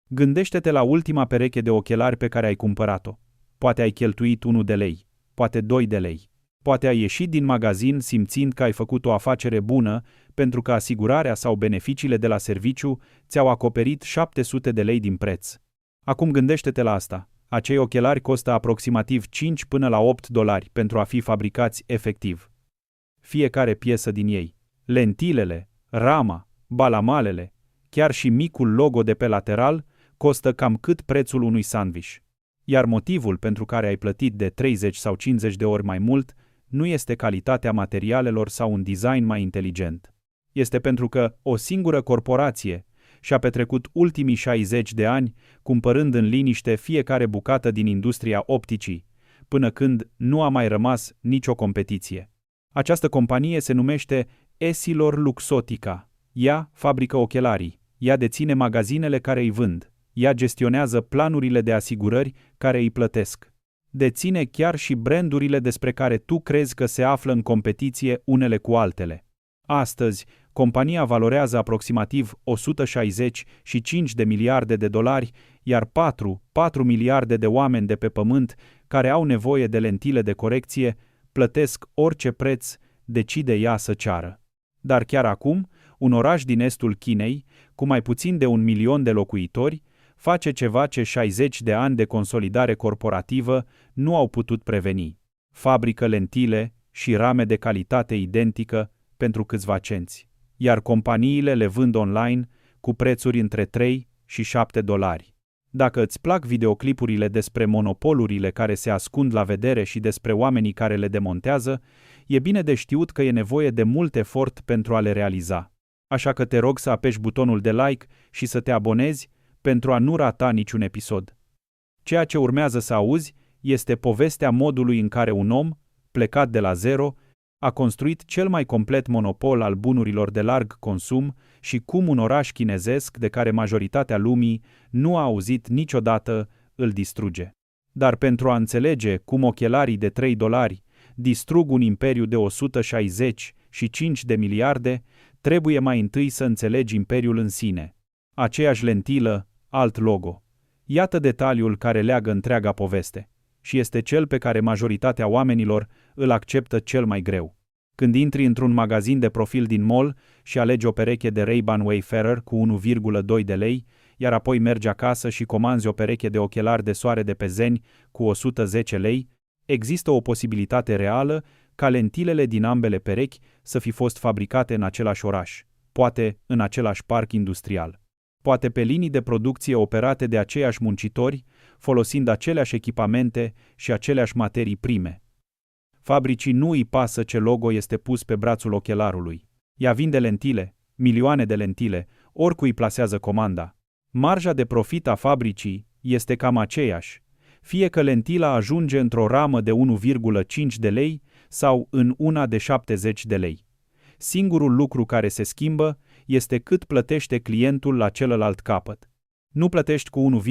Gândește-te la ultima pereche de ochelari pe care ai cumpărat-o. Poate ai cheltuit 1 de lei, poate 2 de lei. Poate ai ieșit din magazin simțind că ai făcut o afacere bună pentru că asigurarea sau beneficiile de la serviciu ți-au acoperit 700 de lei din preț. Acum gândește-te la asta. Acei ochelari costă aproximativ 5 până la 8 dolari pentru a fi fabricați efectiv. Fiecare piesă din ei, lentilele, rama, balamalele, chiar și micul logo de pe lateral, costă cam cât prețul unui sandwich. Iar motivul pentru care ai plătit de 30 sau 50 de ori mai mult nu este calitatea materialelor sau un design mai inteligent. Este pentru că o singură corporație și-a petrecut ultimii 60 de ani cumpărând în liniște fiecare bucată din industria opticii, până când nu a mai rămas nicio competiție. Această companie se numește EssilorLuxottica. Ea fabrică ochelarii, ea deține magazinele care îi vând, ea gestionează planurile de asigurări care îi plătesc. Deține chiar și brandurile despre care tu crezi că se află în competiție unele cu altele. Astăzi, compania valorează aproximativ 165 de miliarde de dolari, iar 4 miliarde de oameni de pe pământ care au nevoie de lentile de corecție plătesc orice preț decide ea să ceară. Dar chiar acum, un oraș din estul Chinei, cu mai puțin de 1 milion de locuitori, face ceva ce 60 de ani de consolidare corporativă nu au putut preveni. Fabrică lentile și rame de calitate identică pentru câțiva cenți, iar companiile le vând online cu prețuri între 3 și 7 dolari. Dacă îți plac videoclipurile despre monopolurile care se ascund la vedere și despre oamenii care le demontează, e bine de știut că e nevoie de mult efort pentru a le realiza. Așa că te rog să apeși butonul de like și să te abonezi pentru a nu rata niciun episod. Ceea ce urmează să auzi este povestea modului în care un om, plecat de la zero, a construit cel mai complet monopol al bunurilor de larg consum și cum un oraș chinezesc de care majoritatea lumii nu a auzit niciodată îl distruge. Dar pentru a înțelege cum ochelarii de 3 dolari distrug un imperiu de 165 de miliarde, trebuie mai întâi să înțelegi imperiul în sine. Aceeași lentilă, alt logo. Iată detaliul care leagă întreaga poveste și este cel pe care majoritatea oamenilor îl acceptă cel mai greu. Când intri într-un magazin de profil din mall și alegi o pereche de Ray-Ban Wayfarer cu 1,2 de lei, iar apoi mergi acasă și comanzi o pereche de ochelari de soare de pe Zeni cu 110 lei, există o posibilitate reală ca lentilele din ambele perechi să fi fost fabricate în același oraș, poate în același parc industrial, poate pe linii de producție operate de aceiași muncitori, folosind aceleași echipamente și aceleași materii prime. Fabricii nu îi pasă ce logo este pus pe brațul ochelarului. Ea vinde lentile, milioane de lentile, oricui plasează comanda. Marja de profit a fabricii este cam aceeași, fie că lentila ajunge într-o ramă de 1,5 de lei sau în una de 70 de lei. Singurul lucru care se schimbă este cât plătește clientul la celălalt capăt. Nu plătești cu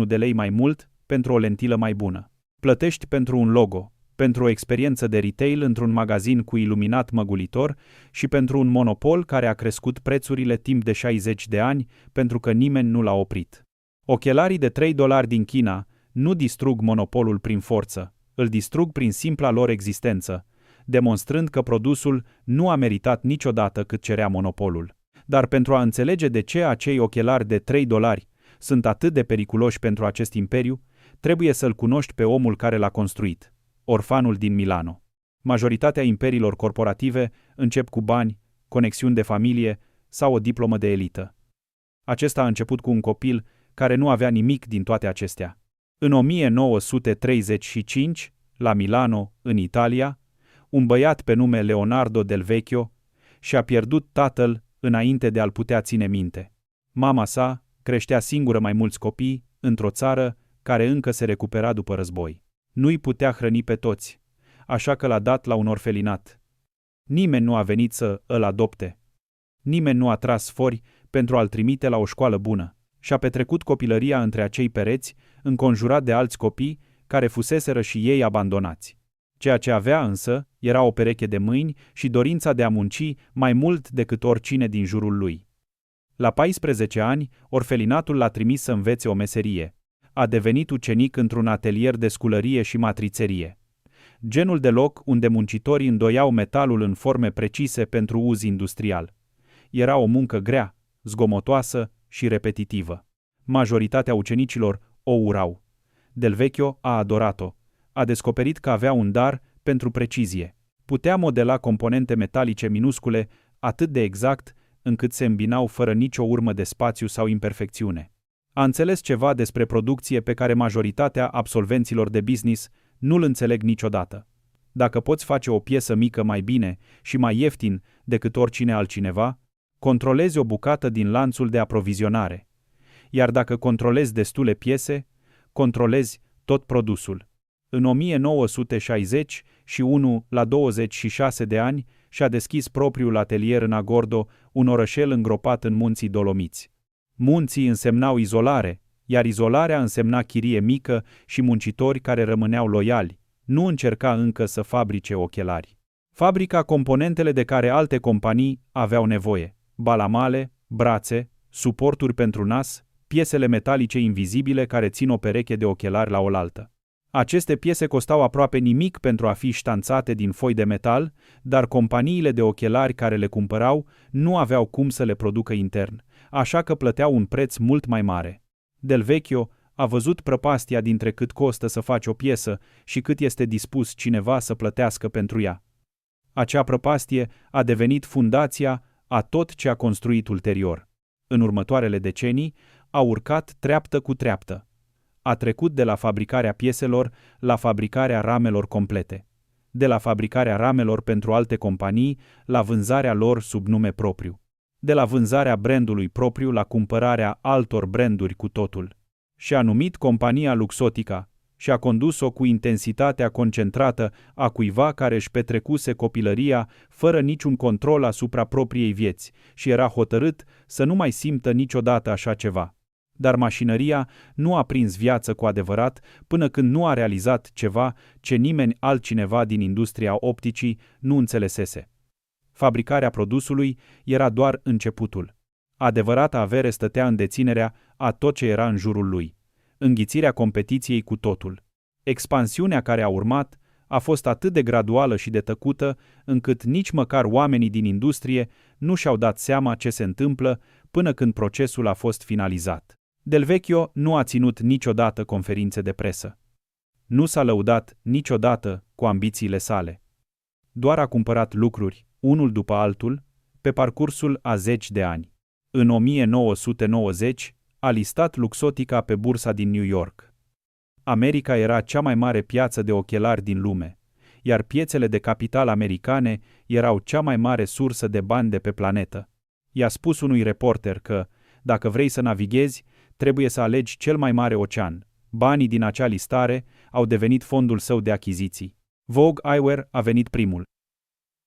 1,1 de lei mai mult pentru o lentilă mai bună. Plătești pentru un logo, pentru o experiență de retail într-un magazin cu iluminat măgulitor și pentru un monopol care a crescut prețurile timp de 60 de ani pentru că nimeni nu l-a oprit. Ochelarii de 3 dolari din China nu distrug monopolul prin forță, îl distrug prin simpla lor existență, demonstrând că produsul nu a meritat niciodată cât cerea monopolul. Dar pentru a înțelege de ce acei ochelari de 3 dolari sunt atât de periculoși pentru acest imperiu, trebuie să-l cunoști pe omul care l-a construit, orfanul din Milano. Majoritatea imperiilor corporative încep cu bani, conexiuni de familie sau o diplomă de elită. Acesta a început cu un copil care nu avea nimic din toate acestea. În 1935, la Milano, în Italia, un băiat pe nume Leonardo del Vecchio și-a pierdut tatăl înainte de a-l putea ține minte. Mama sa creștea singură mai mulți copii într-o țară care încă se recupera după război. Nu-i putea hrăni pe toți, așa că l-a dat la un orfelinat. Nimeni nu a venit să îl adopte. Nimeni nu a tras fori pentru a-l trimite la o școală bună. Și-a petrecut copilăria între acei pereți, înconjurat de alți copii care fuseseră și ei abandonați. Ceea ce avea însă era o pereche de mâini și dorința de a munci mai mult decât oricine din jurul lui. La 14 ani, orfelinatul l-a trimis să învețe o meserie. A devenit ucenic într-un atelier de sculărie și matrițerie. Genul de loc unde muncitorii îndoiau metalul în forme precise pentru uz industrial. Era o muncă grea, zgomotoasă și repetitivă. Majoritatea ucenicilor o urau. Del Vecchio a adorat-o. A descoperit că avea un dar pentru precizie. Putea modela componente metalice minuscule atât de exact încât se îmbinau fără nicio urmă de spațiu sau imperfecțiune. A înțeles ceva despre producție pe care majoritatea absolvenților de business nu-l înțeleg niciodată. Dacă poți face o piesă mică mai bine și mai ieftin decât oricine altcineva, controlezi o bucată din lanțul de aprovizionare. Iar dacă controlezi destule piese, controlezi tot produsul. În 1961, la 26 de ani, și-a deschis propriul atelier în Agordo, un orășel îngropat în munții Dolomiți. Munții însemnau izolare, iar izolarea însemna chirie mică și muncitori care rămâneau loiali. Nu încerca încă să fabrice ochelari. Fabrica componentele de care alte companii aveau nevoie: balamale, brațe, suporturi pentru nas, piesele metalice invizibile care țin o pereche de ochelari la oaltă. Aceste piese costau aproape nimic pentru a fi ștanțate din foi de metal, dar companiile de ochelari care le cumpărau nu aveau cum să le producă intern, așa că plăteau un preț mult mai mare. Del Vecchio a văzut prăpastia dintre cât costă să faci o piesă și cât este dispus cineva să plătească pentru ea. Acea prăpastie a devenit fundația a tot ce a construit ulterior. În următoarele decenii a urcat treaptă cu treaptă. A trecut de la fabricarea pieselor la fabricarea ramelor complete, de la fabricarea ramelor pentru alte companii la vânzarea lor sub nume propriu, de la vânzarea brandului propriu la cumpărarea altor branduri cu totul. Și-a numit compania Luxottica și a condus-o cu intensitatea concentrată a cuiva care își petrecuse copilăria fără niciun control asupra propriei vieți și era hotărât să nu mai simtă niciodată așa ceva. Dar mașinăria nu a prins viață cu adevărat până când nu a realizat ceva ce nimeni altcineva din industria opticii nu înțelesese. Fabricarea produsului era doar începutul. Adevărata avere stătea în deținerea a tot ce era în jurul lui. Înghițirea competiției cu totul. Expansiunea care a urmat a fost atât de graduală și de tăcută, încât nici măcar oamenii din industrie nu și-au dat seama ce se întâmplă până când procesul a fost finalizat. Del Vecchio nu a ținut niciodată conferințe de presă. Nu s-a lăudat niciodată cu ambițiile sale. Doar a cumpărat lucruri, unul după altul, pe parcursul a 10 de ani. În 1990 a listat Luxottica pe bursa din New York. America era cea mai mare piață de ochelari din lume, iar piețele de capital americane erau cea mai mare sursă de bani de pe planetă. I-a spus unui reporter că, dacă vrei să navighezi, trebuie să alegi cel mai mare ocean. Banii din acea listare au devenit fondul său de achiziții. Vogue Eyewear a venit primul.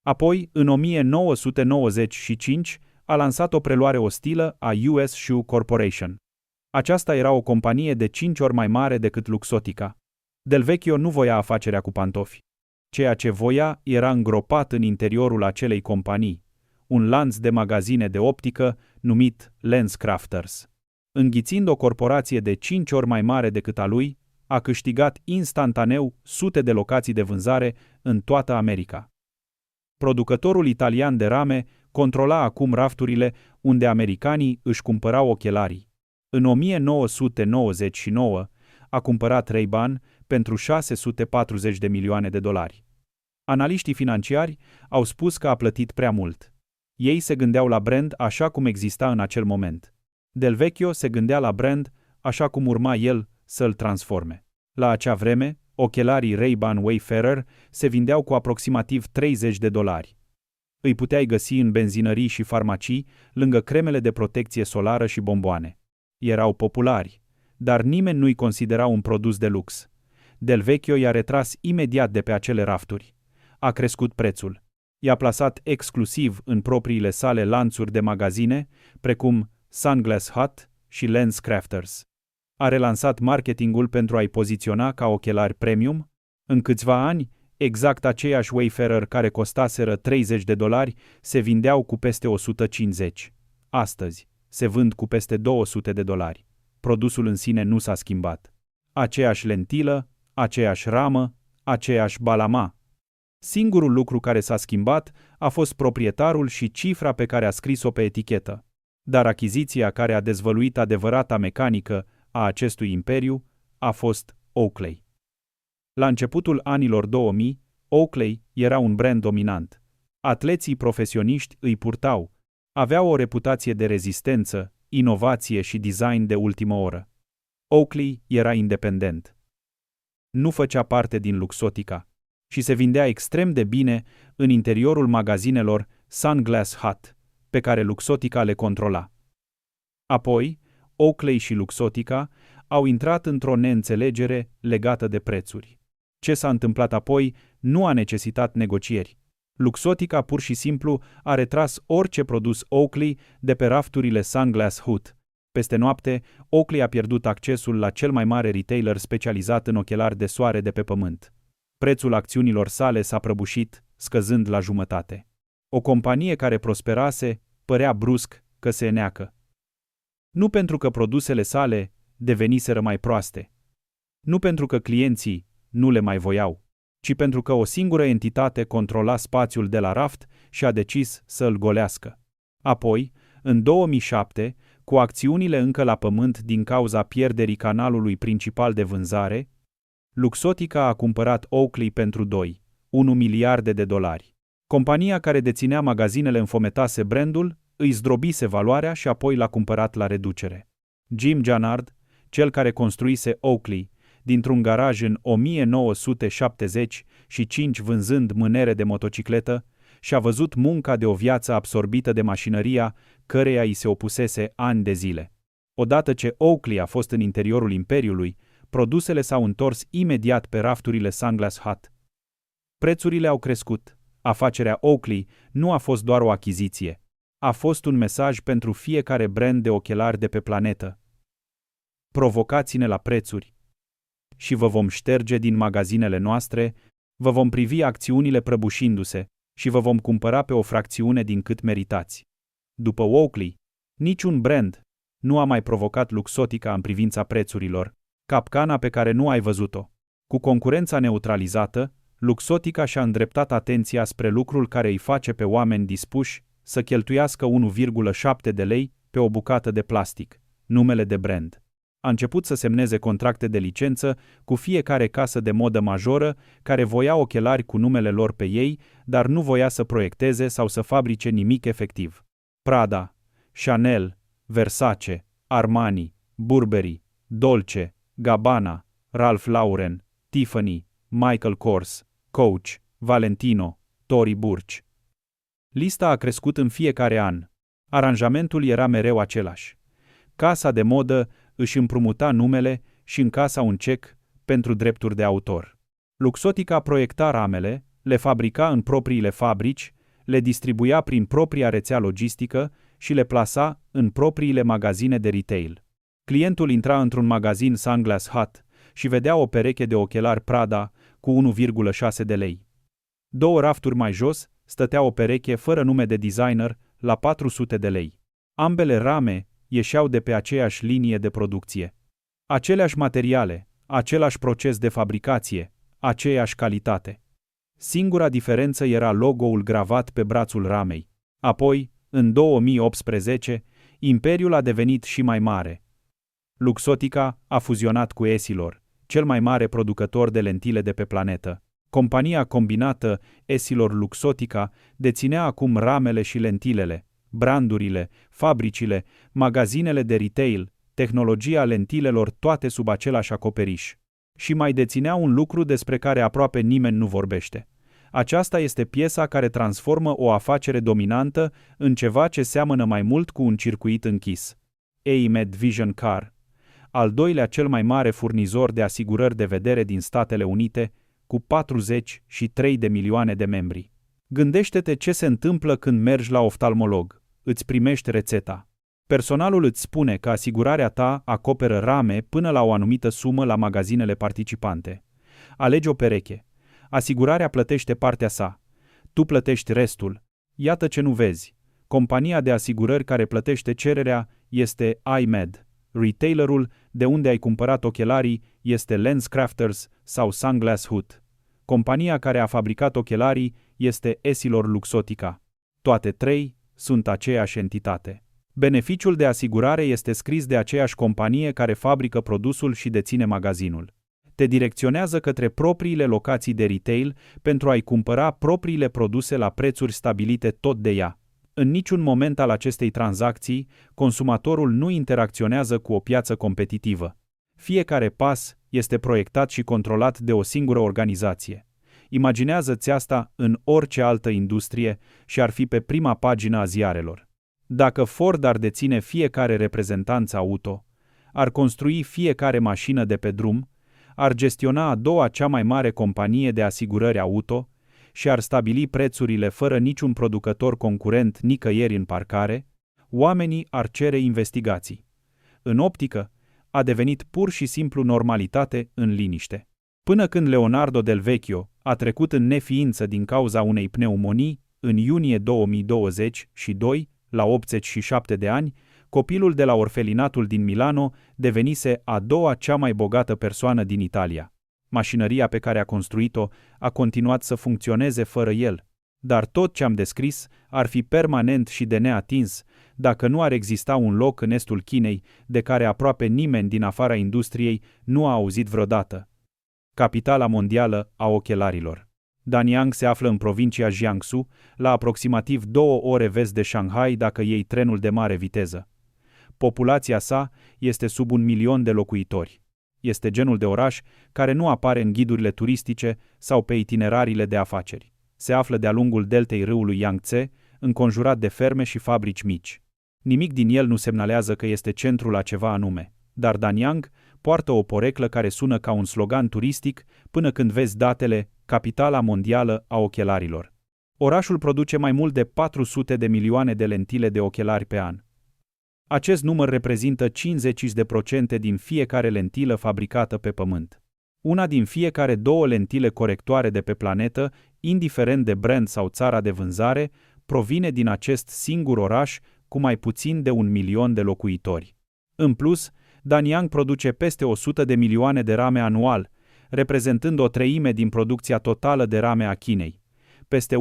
Apoi, în 1995, a lansat o preluare ostilă a US Shoe Corporation. Aceasta era o companie de 5 ori mai mare decât Luxottica. Del Vecchio nu voia afacerea cu pantofi. Ceea ce voia era îngropat în interiorul acelei companii, un lanț de magazine de optică numit LensCrafters. Înghițind o corporație de 5 ori mai mare decât a lui, a câștigat instantaneu sute de locații de vânzare în toată America. Producătorul italian de rame controla acum rafturile unde americanii își cumpărau ochelarii. În 1999 a cumpărat Ray-Ban pentru 640 de milioane de dolari. Analiștii financiari au spus că a plătit prea mult. Ei se gândeau la brand așa cum exista în acel moment. Del Vecchio se gândea la brand așa cum urma el să-l transforme. La acea vreme, ochelarii Ray-Ban Wayfarer se vindeau cu aproximativ 30 de dolari. Îi puteai găsi în benzinării și farmacii, lângă cremele de protecție solară și bomboane. Erau populari, dar nimeni nu-i considera un produs de lux. Del Vecchio i-a retras imediat de pe acele rafturi. A crescut prețul. I-a plasat exclusiv în propriile sale lanțuri de magazine, precum Sunglass Hut și LensCrafters. A relansat marketingul pentru a-i poziționa ca ochelari premium. În câțiva ani, exact aceiași Wayfarer care costaseră 30 de dolari se vindeau cu peste 150. Astăzi, se vând cu peste $200. Produsul în sine nu s-a schimbat. Aceeași lentilă, aceeași ramă, aceeași balama. Singurul lucru care s-a schimbat a fost proprietarul și cifra pe care a scris-o pe etichetă. Dar achiziția care a dezvăluit adevărata mecanică a acestui imperiu a fost Oakley. La începutul anilor 2000, Oakley era un brand dominant. Atleții profesioniști îi purtau. Aveau o reputație de rezistență, inovație și design de ultimă oră. Oakley era independent. Nu făcea parte din Luxottica și se vindea extrem de bine în interiorul magazinelor Sunglass Hut, pe care Luxottica le controla. Apoi, Oakley și Luxottica au intrat într-o neînțelegere legată de prețuri. Ce s-a întâmplat apoi nu a necesitat negocieri. Luxottica pur și simplu a retras orice produs Oakley de pe rafturile Sunglass Hut. Peste noapte, Oakley a pierdut accesul la cel mai mare retailer specializat în ochelari de soare de pe pământ. Prețul acțiunilor sale s-a prăbușit, scăzând la jumătate. O companie care prosperase părea brusc că se neacă. Nu pentru că produsele sale deveniseră mai proaste. Nu pentru că clienții nu le mai voiau, ci pentru că o singură entitate controla spațiul de la raft și a decis să îl golească. Apoi, în 2007, cu acțiunile încă la pământ din cauza pierderii canalului principal de vânzare, Luxottica a cumpărat Oakley pentru $2 miliarde. Compania care deținea magazinele înfometase brandul, îi zdrobise valoarea și apoi l-a cumpărat la reducere. Jim Jannard, cel care construise Oakley, dintr-un garaj în 1975 vânzând mânere de motocicletă, și-a văzut munca de o viață absorbită de mașinăria căreia îi se opusese ani de zile. Odată ce Oakley a fost în interiorul imperiului, produsele s-au întors imediat pe rafturile Sunglass Hut. Prețurile au crescut. Afacerea Oakley nu a fost doar o achiziție. A fost un mesaj pentru fiecare brand de ochelari de pe planetă. Provocați-ne la prețuri și vă vom șterge din magazinele noastre, vă vom privi acțiunile prăbușindu-se și vă vom cumpăra pe o fracțiune din cât meritați. După Oakley, niciun brand nu a mai provocat Luxottica în privința prețurilor, capcana pe care nu ai văzut-o. Cu concurența neutralizată, Luxottica și-a îndreptat atenția spre lucrul care îi face pe oameni dispuși să cheltuiască $1,7 pe o bucată de plastic, numele de brand. A început să semneze contracte de licență cu fiecare casă de modă majoră care voia ochelari cu numele lor pe ei, dar nu voia să proiecteze sau să fabrice nimic efectiv. Prada, Chanel, Versace, Armani, Burberry, Dolce, Gabbana, Ralph Lauren, Tiffany, Michael Kors, Coach, Valentino, Tory Burch. Lista a crescut în fiecare an. Aranjamentul era mereu același. Casa de modă își împrumuta numele și încasa un cec pentru drepturi de autor. Luxottica proiecta ramele, le fabrica în propriile fabrici, le distribuia prin propria rețea logistică și le plasa în propriile magazine de retail. Clientul intra într-un magazin Sunglass Hut și vedea o pereche de ochelari Prada cu $1,6. 2 rafturi mai jos stătea o pereche fără nume de designer la $400. Ambele rame ieșeau de pe aceeași linie de producție. Aceleași materiale, același proces de fabricație, aceeași calitate. Singura diferență era logo-ul gravat pe brațul ramei. Apoi, în 2018, imperiul a devenit și mai mare. Luxottica a fuzionat cu Essilor, cel mai mare producător de lentile de pe planetă. Compania combinată Essilor-Luxottica deținea acum ramele și lentilele, brandurile, fabricile, magazinele de retail, tehnologia lentilelor, toate sub același acoperiș. Și mai deținea un lucru despre care aproape nimeni nu vorbește. Aceasta este piesa care transformă o afacere dominantă în ceva ce seamănă mai mult cu un circuit închis. AMED Vision Car, al doilea cel mai mare furnizor de asigurări de vedere din Statele Unite, cu 43 de milioane de membri. Gândește-te ce se întâmplă când mergi la oftalmolog. Îți primești rețeta. Personalul îți spune că asigurarea ta acoperă rame până la o anumită sumă la magazinele participante. Alegi o pereche. Asigurarea plătește partea sa. Tu plătești restul. Iată ce nu vezi. Compania de asigurări care plătește cererea este iMed. Retailerul de unde ai cumpărat ochelarii este LensCrafters sau Sunglass Hut. Compania care a fabricat ochelarii este EssilorLuxottica. Toate trei sunt aceeași entitate. Beneficiul de asigurare este scris de aceeași companie care fabrică produsul și deține magazinul. Te direcționează către propriile locații de retail pentru a-i cumpăra propriile produse la prețuri stabilite tot de ea. În niciun moment al acestei tranzacții, consumatorul nu interacționează cu o piață competitivă. Fiecare pas este proiectat și controlat de o singură organizație. Imaginează-ți asta în orice altă industrie și ar fi pe prima pagină a ziarelor. Dacă Ford ar deține fiecare reprezentanță auto, ar construi fiecare mașină de pe drum, ar gestiona a doua cea mai mare companie de asigurări auto și ar stabili prețurile fără niciun producător concurent nicăieri în parcare, oamenii ar cere investigații. În optică, a devenit pur și simplu normalitate în liniște. Până când Leonardo Del Vecchio a trecut în neființă din cauza unei pneumonii, în iunie 2022, la 87 de ani, copilul de la orfelinatul din Milano devenise a doua cea mai bogată persoană din Italia. Mașinăria pe care a construit-o a continuat să funcționeze fără el, dar tot ce am descris ar fi permanent și de neatins dacă nu ar exista un loc în estul Chinei de care aproape nimeni din afara industriei nu a auzit vreodată. Capitala mondială a ochelarilor. Danyang se află în provincia Jiangsu, la aproximativ 2 ore vest de Shanghai dacă iei trenul de mare viteză. Populația sa este sub 1 milion de locuitori. Este genul de oraș care nu apare în ghidurile turistice sau pe itinerariile de afaceri. Se află de-a lungul deltei râului Yangtze, înconjurat de ferme și fabrici mici. Nimic din el nu semnalează că este centrul a ceva anume, dar Danyang poartă o poreclă care sună ca un slogan turistic până când vezi datele Capitala mondială a ochelarilor. Orașul produce mai mult de 400 de milioane de lentile de ochelari pe an. Acest număr reprezintă 50% din fiecare lentilă fabricată pe pământ. Una din fiecare 2 lentile corectoare de pe planetă, indiferent de brand sau țara de vânzare, provine din acest singur oraș cu mai puțin de 1 milion de locuitori. În plus, Danyang produce peste 100 de milioane de rame anual, reprezentând o treime din producția totală de rame a Chinei. Peste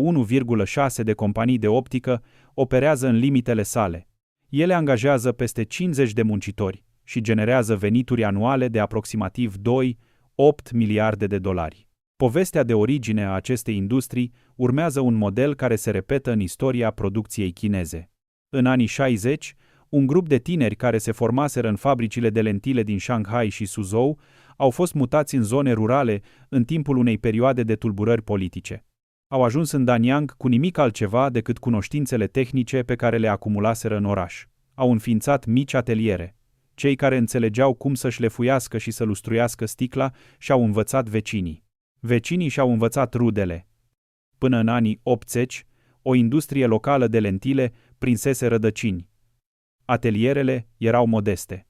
1,6 de companii de optică operează în limitele sale. Ele angajează peste 50 de muncitori și generează venituri anuale de aproximativ 2,8 miliarde de dolari. Povestea de origine a acestei industrii urmează un model care se repetă în istoria producției chineze. În anii 60, un grup de tineri care se formaseră în fabricile de lentile din Shanghai și Suzhou au fost mutați în zone rurale în timpul unei perioade de tulburări politice. Au ajuns în Danyang cu nimic altceva decât cunoștințele tehnice pe care le acumulaseră în oraș. Au înființat mici ateliere. Cei care înțelegeau cum să șlefuiască și să lustruiască sticla și-au învățat vecinii. Vecinii și-au învățat rudele. Până în anii 80, o industrie locală de lentile prinsese rădăcini. Atelierele erau modeste.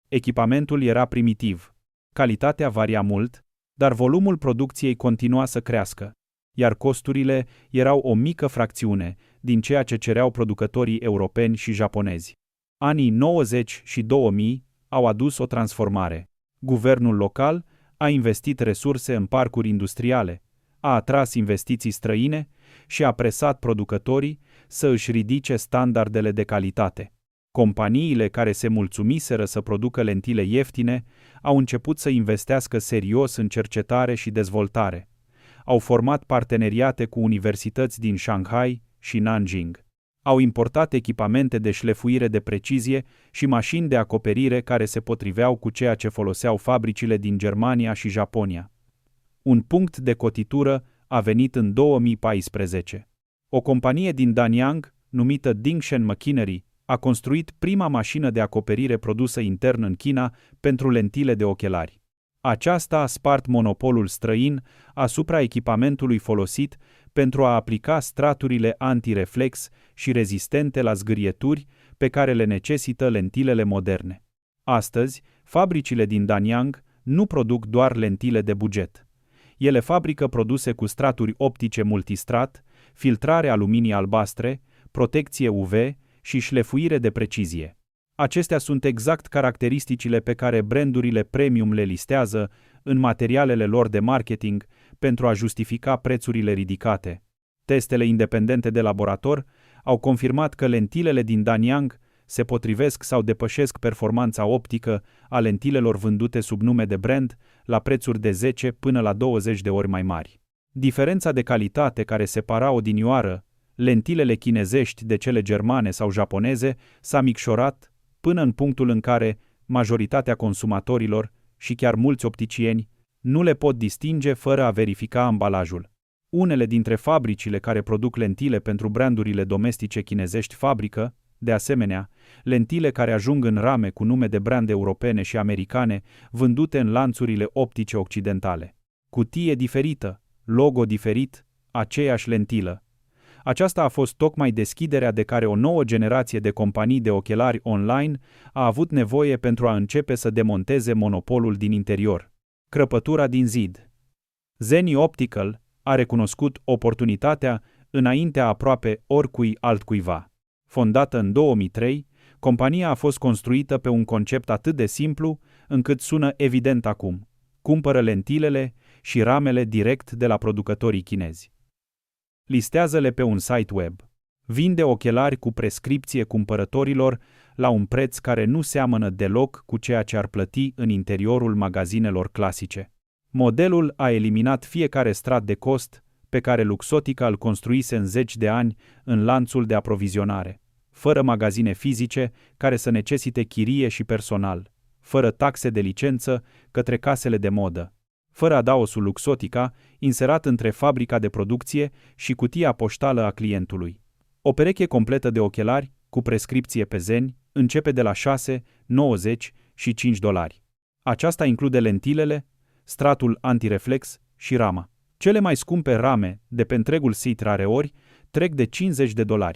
Echipamentul era primitiv. Calitatea varia mult, dar volumul producției continua să crească, iar costurile erau o mică fracțiune din ceea ce cereau producătorii europeni și japonezi. Anii 90 și 2000 au adus o transformare. Guvernul local a investit resurse în parcuri industriale, a atras investiții străine și a presat producătorii să își ridice standardele de calitate. Companiile care se mulțumiseră să producă lentile ieftine au început să investească serios în cercetare și dezvoltare. Au format parteneriate cu universități din Shanghai și Nanjing. Au importat echipamente de șlefuire de precizie și mașini de acoperire care se potriveau cu ceea ce foloseau fabricile din Germania și Japonia. Un punct de cotitură a venit în 2014. O companie din Danyang, numită Dingshen Machinery, a construit prima mașină de acoperire produsă intern în China pentru lentile de ochelari. Aceasta a spart monopolul străin asupra echipamentului folosit pentru a aplica straturile antireflex și rezistente la zgârieturi pe care le necesită lentilele moderne. Astăzi, fabricile din Danyang nu produc doar lentile de buget. Ele fabrică produse cu straturi optice multistrat, filtrare aluminii albastre, protecție UV și șlefuire de precizie. Acestea sunt exact caracteristicile pe care brandurile premium le listează în materialele lor de marketing pentru a justifica prețurile ridicate. Testele independente de laborator au confirmat că lentilele din Danyang se potrivesc sau depășesc performanța optică a lentilelor vândute sub nume de brand la prețuri de 10 până la 20 de ori mai mari. Diferența de calitate care separa odinioară lentilele chinezești de cele germane sau japoneze s-a micșorat până în punctul în care majoritatea consumatorilor și chiar mulți opticieni nu le pot distinge fără a verifica ambalajul. Unele dintre fabricile care produc lentile pentru brandurile domestice chinezești fabrică, de asemenea, lentile care ajung în rame cu nume de brand europene și americane, vândute în lanțurile optice occidentale. Cutie diferită, logo diferit, aceeași lentilă. Aceasta a fost tocmai deschiderea de care o nouă generație de companii de ochelari online a avut nevoie pentru a începe să demonteze monopolul din interior. Crăpătura din zid. Zenni Optical a recunoscut oportunitatea înaintea aproape oricui altcuiva. Fondată în 2003, compania a fost construită pe un concept atât de simplu încât sună evident acum. Cumpără lentilele și ramele direct de la producătorii chinezi. Listează-le pe un site web. Vinde ochelari cu prescripție cumpărătorilor la un preț care nu seamănă deloc cu ceea ce ar plăti în interiorul magazinelor clasice. Modelul a eliminat fiecare strat de cost pe care Luxottica îl construise în 10 de ani în lanțul de aprovizionare, fără magazine fizice care să necesite chirie și personal, fără taxe de licență către casele de modă, fără adaosul Luxottica inserat între fabrica de producție și cutia poștală a clientului. O pereche completă de ochelari cu prescripție pe Zenni începe de la 6, 90 și $5. Aceasta include lentilele, stratul antireflex și rama. Cele mai scumpe rame de pe întregul sit rareori trec de $50.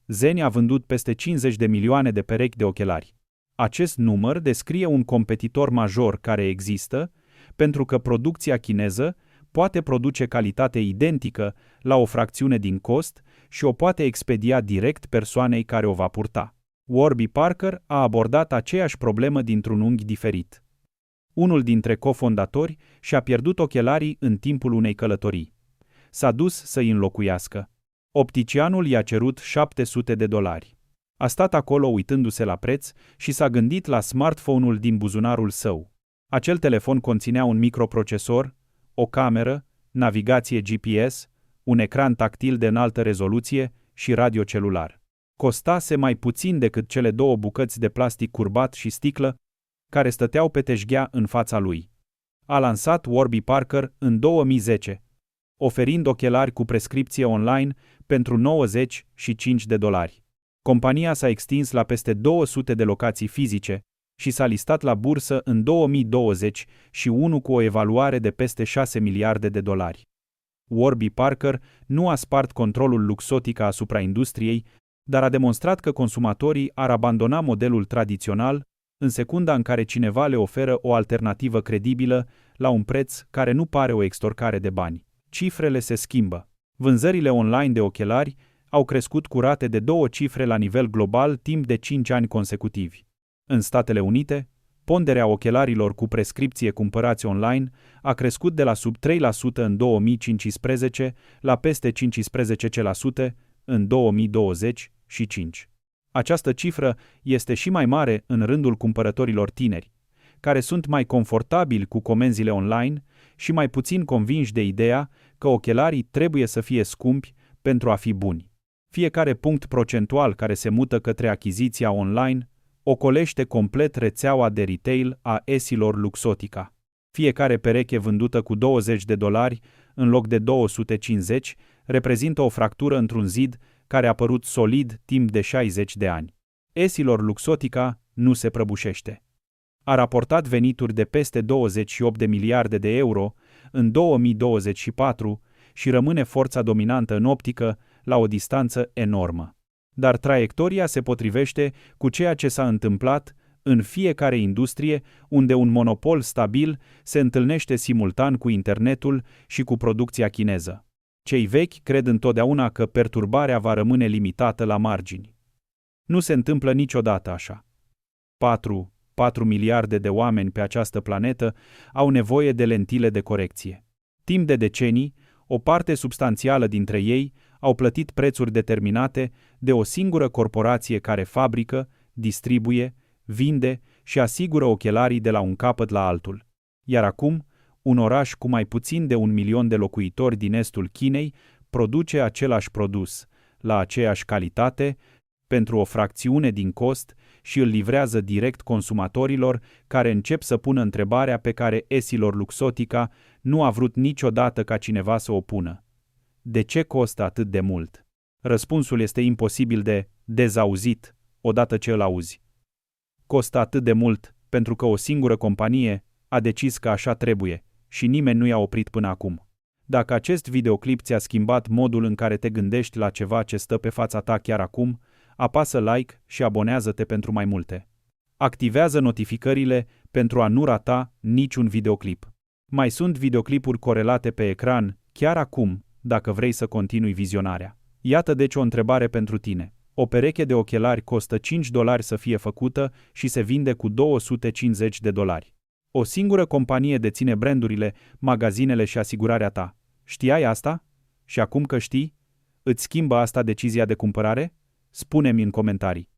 Zenni a vândut peste 50 de milioane de perechi de ochelari. Acest număr descrie un competitor major care există pentru că producția chineză poate produce calitate identică la o fracțiune din cost și o poate expedia direct persoanei care o va purta. Warby Parker a abordat aceeași problemă dintr-un unghi diferit. Unul dintre cofondatori și-a pierdut ochelarii în timpul unei călătorii. S-a dus să-i înlocuiască. Opticianul i-a cerut $700. A stat acolo uitându-se la preț și s-a gândit la smartphone-ul din buzunarul său. Acel telefon conținea un microprocesor, o cameră, navigație GPS, un ecran tactil de înaltă rezoluție și radio celular. Costase mai puțin decât cele 2 bucăți de plastic curbat și sticlă care stăteau pe teșghea în fața lui. A lansat Warby Parker în 2010, oferind ochelari cu prescripție online pentru $95. Compania s-a extins la peste 200 de locații fizice și s-a listat la bursă în 2021 cu o evaluare de peste $6 miliarde. Warby Parker nu a spart controlul Luxottica asupra industriei, dar a demonstrat că consumatorii ar abandona modelul tradițional în secunda în care cineva le oferă o alternativă credibilă la un preț care nu pare o extorcare de bani. Cifrele se schimbă. Vânzările online de ochelari au crescut cu rate de 2 cifre la nivel global timp de 5 ani consecutivi. În Statele Unite, ponderea ochelarilor cu prescripție cumpărați online a crescut de la sub 3% în 2015 la peste 15% în 2025. Această cifră este și mai mare în rândul cumpărătorilor tineri, care sunt mai confortabili cu comenzile online și mai puțin convinși de ideea că ochelarii trebuie să fie scumpi pentru a fi buni. Fiecare punct procentual care se mută către achiziția online ocolește complet rețeaua de retail a esilor Luxottica. Fiecare pereche vândută cu $20 în loc de 250 reprezintă o fractură într-un zid care a părut solid timp de 60 de ani. Esilor Luxottica nu se prăbușește. A raportat venituri de peste 28 de miliarde de euro în 2024 și rămâne forța dominantă în optică la o distanță enormă. Dar traiectoria se potrivește cu ceea ce s-a întâmplat în fiecare industrie unde un monopol stabil se întâlnește simultan cu internetul și cu producția chineză. Cei vechi cred întotdeauna că perturbarea va rămâne limitată la margini. Nu se întâmplă niciodată așa. 4 miliarde de oameni pe această planetă au nevoie de lentile de corecție. Timp de decenii, o parte substanțială dintre ei au plătit prețuri determinate de o singură corporație care fabrică, distribuie, vinde și asigură ochelarii de la un capăt la altul. Iar acum, un oraș cu mai puțin de 1 milion de locuitori din estul Chinei produce același produs, la aceeași calitate, pentru o fracțiune din cost și îl livrează direct consumatorilor care încep să pună întrebarea pe care Essilor Luxottica nu a vrut niciodată ca cineva să o pună. De ce costă atât de mult? Răspunsul este imposibil de dezauzit odată ce îl auzi. Costă atât de mult pentru că o singură companie a decis că așa trebuie și nimeni nu i-a oprit până acum. Dacă acest videoclip ți-a schimbat modul în care te gândești la ceva ce stă pe fața ta chiar acum, apasă like și abonează-te pentru mai multe. Activează notificările pentru a nu rata niciun videoclip. Mai sunt videoclipuri corelate pe ecran chiar acum, dacă vrei să continui vizionarea. Iată deci o întrebare pentru tine. O pereche de ochelari costă $5 să fie făcută și se vinde cu $250. O singură companie deține brandurile, magazinele și asigurarea ta. Știai asta? Și acum că știi, îți schimbă asta decizia de cumpărare? Spune-mi în comentarii.